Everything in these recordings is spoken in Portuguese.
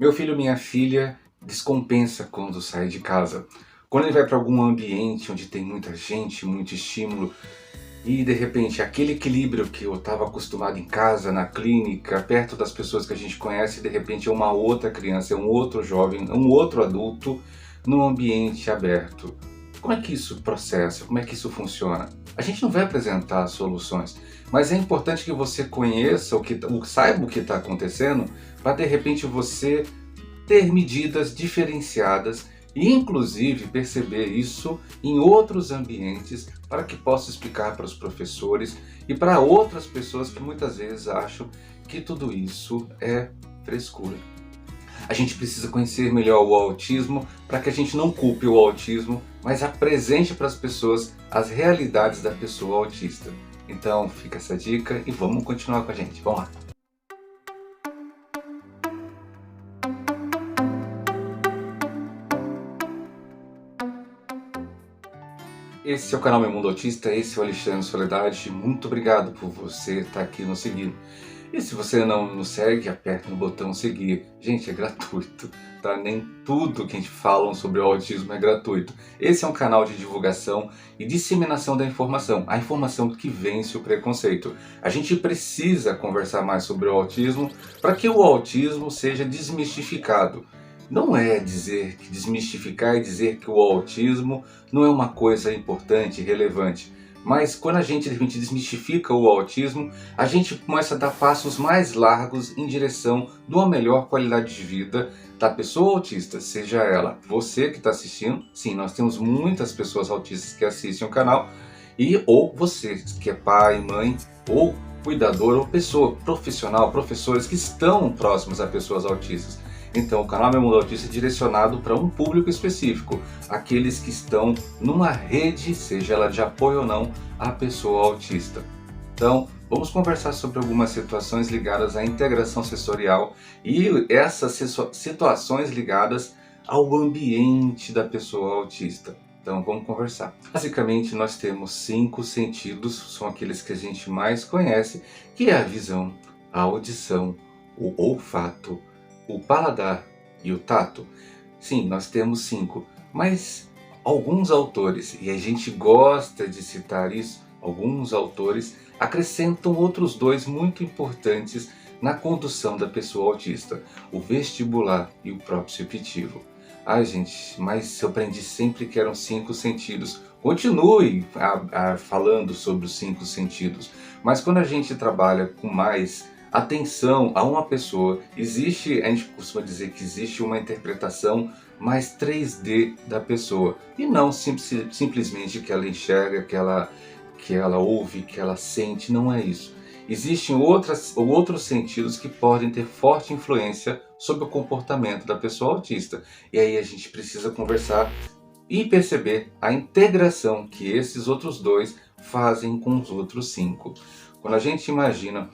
Meu filho, minha filha, descompensa quando sai de casa. Quando ele vai para algum ambiente onde tem muita gente, muito estímulo, e de repente aquele equilíbrio que eu estava acostumado em casa, na clínica, perto das pessoas que a gente conhece, de repente é uma outra criança, é um outro jovem, um outro adulto, num ambiente aberto. Como é que isso processa? Como é que isso funciona? A gente não vai apresentar soluções, mas é importante que você conheça saiba o que está acontecendo, para de repente você ter medidas diferenciadas e inclusive perceber isso em outros ambientes para que possa explicar para os professores e para outras pessoas que muitas vezes acham que tudo isso é frescura. A gente precisa conhecer melhor o autismo para que a gente não culpe o autismo, mas apresente para as pessoas as realidades da pessoa autista. Então fica essa dica e vamos continuar com a gente. Vamos lá! Esse é o canal Meu Mundo Autista, esse é o Alexandre Soledade. Muito obrigado por você estar aqui nos seguindo. E se você não nos segue, aperte no botão seguir. Gente, é gratuito, tá? Nem tudo que a gente fala sobre o autismo é gratuito. Esse é um canal de divulgação e disseminação da informação, a informação que vence o preconceito. A gente precisa conversar mais sobre o autismo para que o autismo seja desmistificado. Não é dizer que desmistificar e dizer que o autismo não é uma coisa importante e relevante. Mas quando a gente de repente desmistifica o autismo, a gente começa a dar passos mais largos em direção de uma melhor qualidade de vida da pessoa autista, seja ela você que está assistindo, sim, nós temos muitas pessoas autistas que assistem o canal, e ou você que é pai, mãe, ou cuidador, ou pessoa profissional, professores que estão próximos a pessoas autistas. Então o canal Meu Mundo Autista é direcionado para um público específico, aqueles que estão numa rede, seja ela de apoio ou não, à pessoa autista. Então vamos conversar sobre algumas situações ligadas à integração sensorial e essas situações ligadas ao ambiente da pessoa autista. Então vamos conversar. Basicamente nós temos 5 sentidos, são aqueles que a gente mais conhece, que é a visão, a audição, o olfato, o paladar e o tato. Sim, nós temos 5, mas alguns autores, e a gente gosta de citar isso, alguns autores acrescentam outros 2 muito importantes na condução da pessoa autista, o vestibular e o proprioceptivo. Ai gente, mas eu aprendi sempre que eram 5 sentidos. Continue falando sobre os 5 sentidos, mas quando a gente trabalha com mais atenção a uma pessoa, a gente costuma dizer que existe uma interpretação mais 3D da pessoa, e não simplesmente que ela enxerga, que ela ouve, que ela sente, não é isso. Existem outros sentidos que podem ter forte influência sobre o comportamento da pessoa autista, e aí a gente precisa conversar e perceber a integração que esses outros 2 fazem com os outros 5. Quando a gente imagina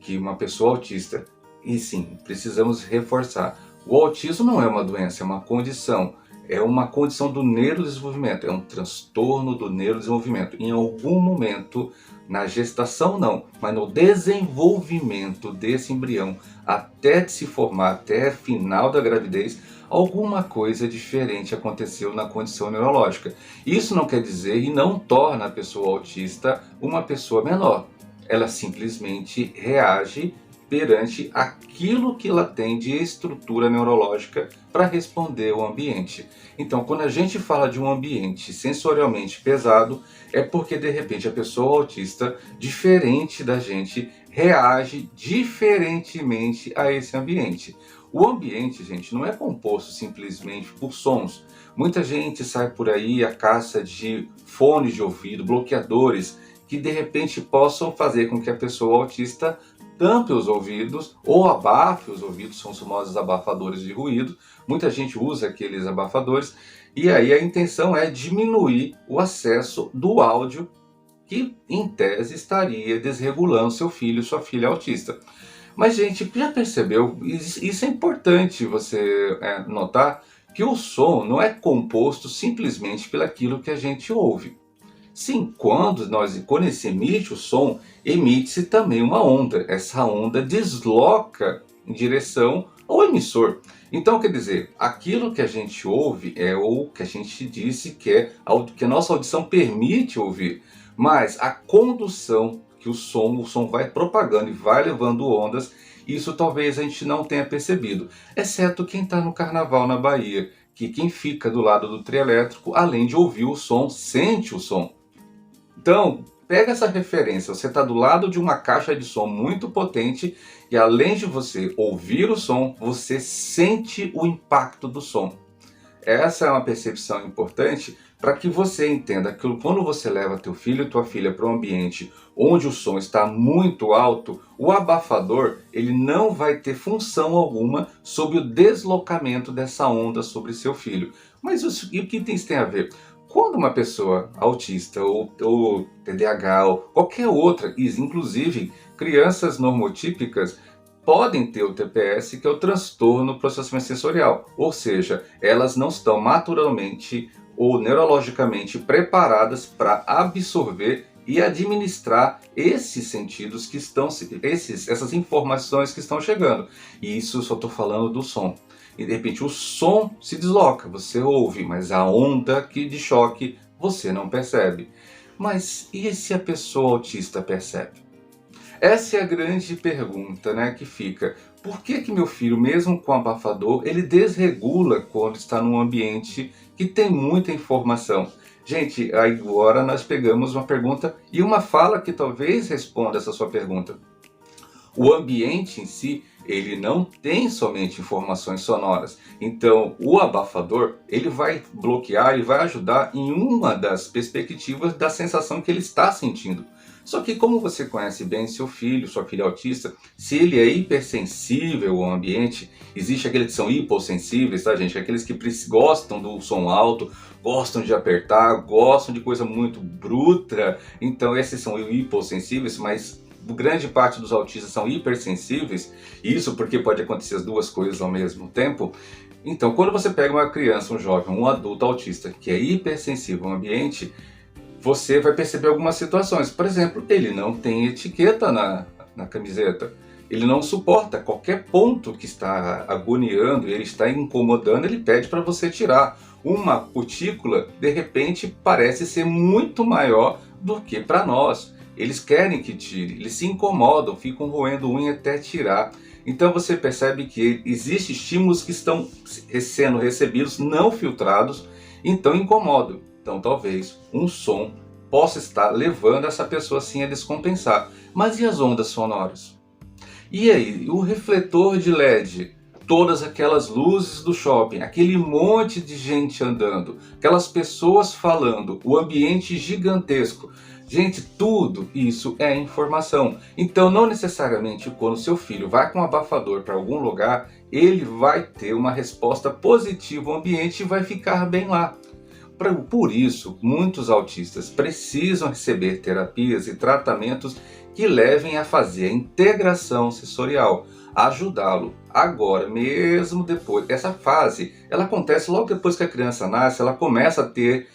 que uma pessoa autista, e sim, precisamos reforçar, o autismo não é uma doença, é uma condição do neurodesenvolvimento, é um transtorno do neurodesenvolvimento. Em algum momento, na gestação não, mas no desenvolvimento desse embrião, até se formar, até final da gravidez, alguma coisa diferente aconteceu na condição neurológica. Isso não quer dizer e não torna a pessoa autista uma pessoa menor. Ela simplesmente reage perante aquilo que ela tem de estrutura neurológica para responder ao ambiente. Então, quando a gente fala de um ambiente sensorialmente pesado, é porque de repente a pessoa autista, diferente da gente, reage diferentemente a esse ambiente. O ambiente, gente, não é composto simplesmente por sons. Muita gente sai por aí à caça de fones de ouvido, bloqueadores, que de repente possam fazer com que a pessoa autista tampe os ouvidos ou abafe os ouvidos, são os famosos abafadores de ruído. Muita gente usa aqueles abafadores e aí a intenção é diminuir o acesso do áudio que em tese estaria desregulando seu filho, sua filha autista. Mas gente, já percebeu, isso é importante você notar, que o som não é composto simplesmente pelaquilo que a gente ouve. Sim, quando se emite o som, emite-se também uma onda. Essa onda desloca em direção ao emissor. Então, quer dizer, aquilo que a gente ouve é o que a gente disse que a nossa audição permite ouvir, mas a condução que o som vai propagando e vai levando ondas, isso talvez a gente não tenha percebido, exceto quem está no carnaval na Bahia, que quem fica do lado do trio elétrico, além de ouvir o som, sente o som. Então, pega essa referência, você está do lado de uma caixa de som muito potente e além de você ouvir o som, você sente o impacto do som. Essa é uma percepção importante para que você entenda que quando você leva teu filho e tua filha para um ambiente onde o som está muito alto, o abafador ele não vai ter função alguma sobre o deslocamento dessa onda sobre seu filho. Mas e o que isso tem a ver? Quando uma pessoa autista ou TDAH ou qualquer outra, inclusive crianças normotípicas, podem ter o TPS, que é o transtorno do processamento sensorial, ou seja, elas não estão naturalmente ou neurologicamente preparadas para absorver e administrar esses sentidos que estão, essas informações que estão chegando. E isso eu só estou falando do som. E de repente o som se desloca, você ouve, mas a onda de choque você não percebe. Mas e se a pessoa autista percebe? Essa é a grande pergunta, né, que fica. Por que meu filho, mesmo com abafador, ele desregula quando está num ambiente que tem muita informação? Gente, agora nós pegamos uma pergunta e uma fala que talvez responda essa sua pergunta. O ambiente em si, ele não tem somente informações sonoras. Então, o abafador, ele vai bloquear, ele vai ajudar em uma das perspectivas da sensação que ele está sentindo. Só que como você conhece bem seu filho, sua filha autista, se ele é hipersensível ao ambiente, existe aqueles que são hipossensíveis, tá, gente? Aqueles que gostam do som alto, gostam de apertar, gostam de coisa muito bruta. Então esses são hipossensíveis, mas grande parte dos autistas são hipersensíveis. Isso porque pode acontecer as duas coisas ao mesmo tempo. Então quando você pega uma criança, um jovem, um adulto autista que é hipersensível ao ambiente, você vai perceber algumas situações. Por exemplo, ele não tem etiqueta na camiseta. Ele não suporta qualquer ponto que está agoniando, ele está incomodando, ele pede para você tirar. Uma cutícula, de repente, parece ser muito maior do que para nós. Eles querem que tire, eles se incomodam, ficam roendo unha até tirar. Então você percebe que existem estímulos que estão sendo recebidos, não filtrados, então incomodam. Então talvez um som possa estar levando essa pessoa assim a descompensar. Mas e as ondas sonoras? E aí, o refletor de LED? Todas aquelas luzes do shopping, aquele monte de gente andando, aquelas pessoas falando, o ambiente gigantesco. Gente, tudo isso é informação. Então não necessariamente quando seu filho vai com um abafador para algum lugar, ele vai ter uma resposta positiva ao ambiente e vai ficar bem lá. Por isso, muitos autistas precisam receber terapias e tratamentos que levem a fazer a integração sensorial, ajudá-lo agora, mesmo depois. Essa fase, ela acontece logo depois que a criança nasce, ela começa a ter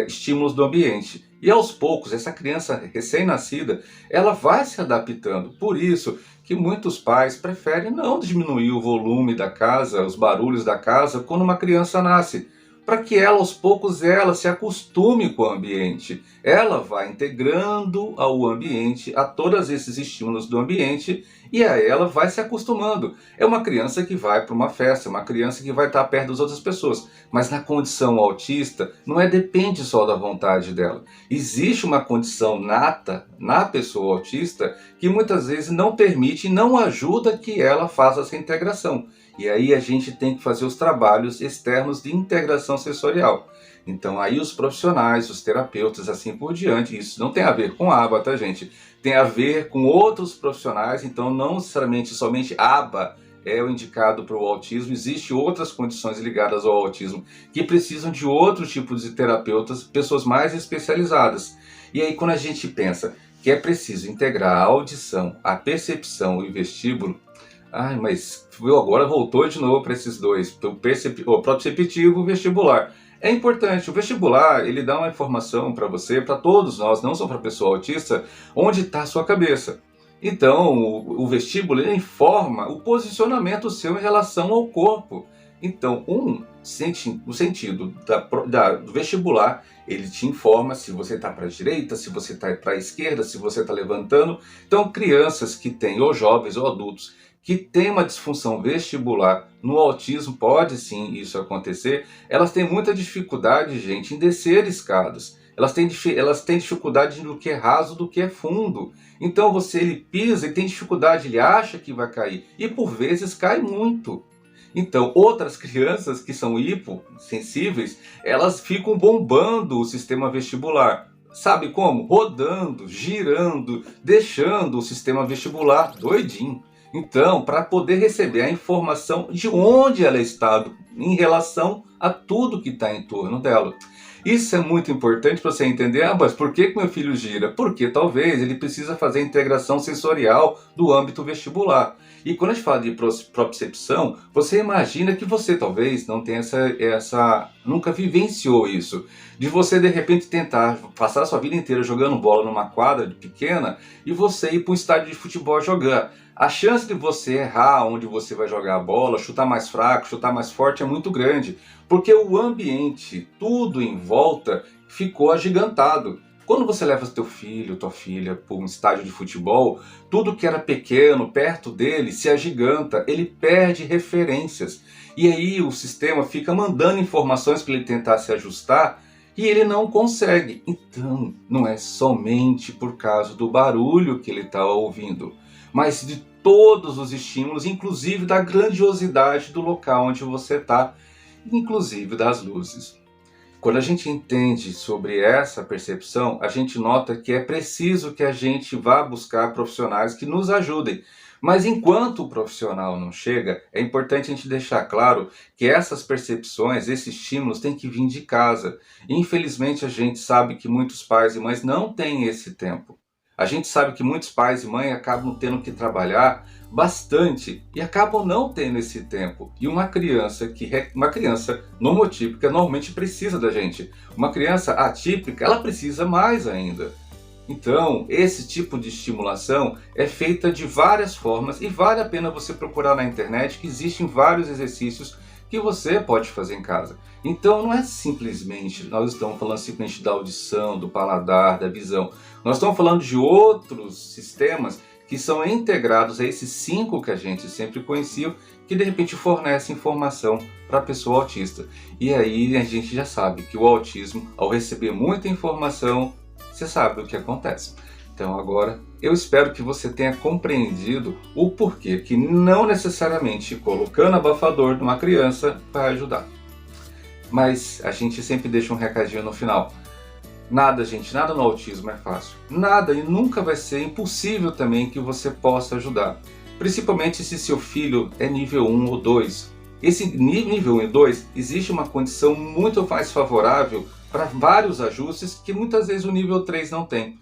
estímulos do ambiente. E aos poucos, essa criança recém-nascida, ela vai se adaptando. Por isso que muitos pais preferem não diminuir o volume da casa, os barulhos da casa, quando uma criança nasce, para que ela, aos poucos, ela se acostume com o ambiente. Ela vai integrando ao ambiente, a todos esses estímulos do ambiente, e a ela vai se acostumando. É uma criança que vai para uma festa, uma criança que vai estar perto das outras pessoas. Mas na condição autista, não depende só da vontade dela. Existe uma condição nata na pessoa autista que muitas vezes não permite e não ajuda que ela faça essa integração. E aí a gente tem que fazer os trabalhos externos de integração sensorial. Então aí os profissionais, os terapeutas, assim por diante, isso não tem a ver com a aba, tá, gente? Tem a ver com outros profissionais, então não necessariamente somente aba é o indicado para o autismo. Existem outras condições ligadas ao autismo que precisam de outros tipos de terapeutas, pessoas mais especializadas. E aí quando a gente pensa que é preciso integrar a audição, a percepção e o vestíbulo, mas agora voltou de novo para esses dois, o proprioceptivo e o vestibular. É importante, o vestibular ele dá uma informação para você, para todos nós, não só para a pessoa autista, onde está a sua cabeça. Então, o vestíbulo ele informa o posicionamento seu em relação ao corpo. Então, o sentido do vestibular, ele te informa se você está para a direita, se você está para a esquerda, se você está levantando. Então, crianças que têm, ou jovens ou adultos, que têm uma disfunção vestibular, no autismo pode sim isso acontecer, elas têm muita dificuldade, gente, em descer escadas. Elas têm dificuldade no que é raso do que é fundo. Então ele pisa e tem dificuldade, ele acha que vai cair. E por vezes cai muito. Então outras crianças que são hipossensíveis, elas ficam bombando o sistema vestibular. Sabe como? Rodando, girando, deixando o sistema vestibular doidinho. Então, para poder receber a informação de onde ela está em relação a tudo que está em torno dela. Isso é muito importante para você entender, mas por que meu filho gira? Porque talvez ele precisa fazer a integração sensorial do âmbito vestibular. E quando a gente fala de propriocepção, você imagina que você talvez não tenha nunca vivenciou isso. De você de repente tentar passar a sua vida inteira jogando bola numa quadra pequena e você ir para um estádio de futebol jogar. A chance de você errar onde você vai jogar a bola, chutar mais fraco, chutar mais forte é muito grande. Porque o ambiente, tudo em volta, ficou agigantado. Quando você leva seu filho, tua filha para um estádio de futebol, tudo que era pequeno, perto dele, se agiganta, ele perde referências. E aí o sistema fica mandando informações para ele tentar se ajustar e ele não consegue. Então, não é somente por causa do barulho que ele está ouvindo, mas de todos os estímulos, inclusive da grandiosidade do local onde você está, inclusive das luzes. Quando a gente entende sobre essa percepção, a gente nota que é preciso que a gente vá buscar profissionais que nos ajudem. Mas enquanto o profissional não chega, é importante a gente deixar claro que essas percepções, esses estímulos têm que vir de casa. Infelizmente a gente sabe que muitos pais e mães não têm esse tempo. A gente sabe que muitos pais e mães acabam tendo que trabalhar bastante e acabam não tendo esse tempo. E uma criança normotípica normalmente precisa da gente. Uma criança atípica, ela precisa mais ainda. Então, esse tipo de estimulação é feita de várias formas e vale a pena você procurar na internet, que existem vários exercícios que você pode fazer em casa. Então não é simplesmente, nós estamos falando simplesmente da audição, do paladar, da visão. Nós estamos falando de outros sistemas que são integrados a esses 5 que a gente sempre conhecia, que de repente fornecem informação para a pessoa autista. E aí a gente já sabe que o autismo, ao receber muita informação, você sabe o que acontece. Então agora, eu espero que você tenha compreendido o porquê que não necessariamente colocando abafador numa criança vai ajudar. Mas a gente sempre deixa um recadinho no final. Nada, gente, nada no autismo é fácil. Nada, e nunca vai ser impossível também que você possa ajudar. Principalmente se seu filho é nível 1 ou 2. Esse nível 1 e 2, existe uma condição muito mais favorável para vários ajustes que muitas vezes o nível 3 não tem.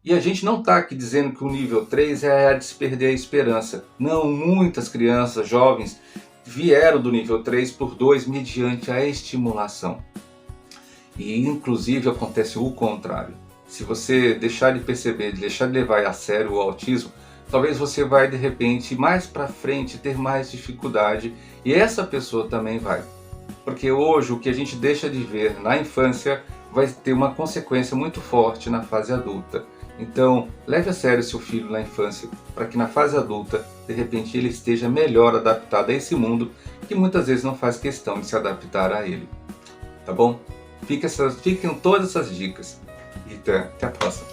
E a gente não está aqui dizendo que o nível 3 é a de se perder a esperança. Não, muitas crianças, jovens, vieram do nível 3 por 2 mediante a estimulação. E inclusive acontece o contrário. Se você deixar de perceber, deixar de levar a sério o autismo, talvez você vai de repente mais para frente ter mais dificuldade e essa pessoa também vai. Porque hoje o que a gente deixa de ver na infância vai ter uma consequência muito forte na fase adulta. Então, leve a sério seu filho na infância, para que na fase adulta, de repente, ele esteja melhor adaptado a esse mundo, que muitas vezes não faz questão de se adaptar a ele. Tá bom? Fiquem todas essas dicas. E até a próxima.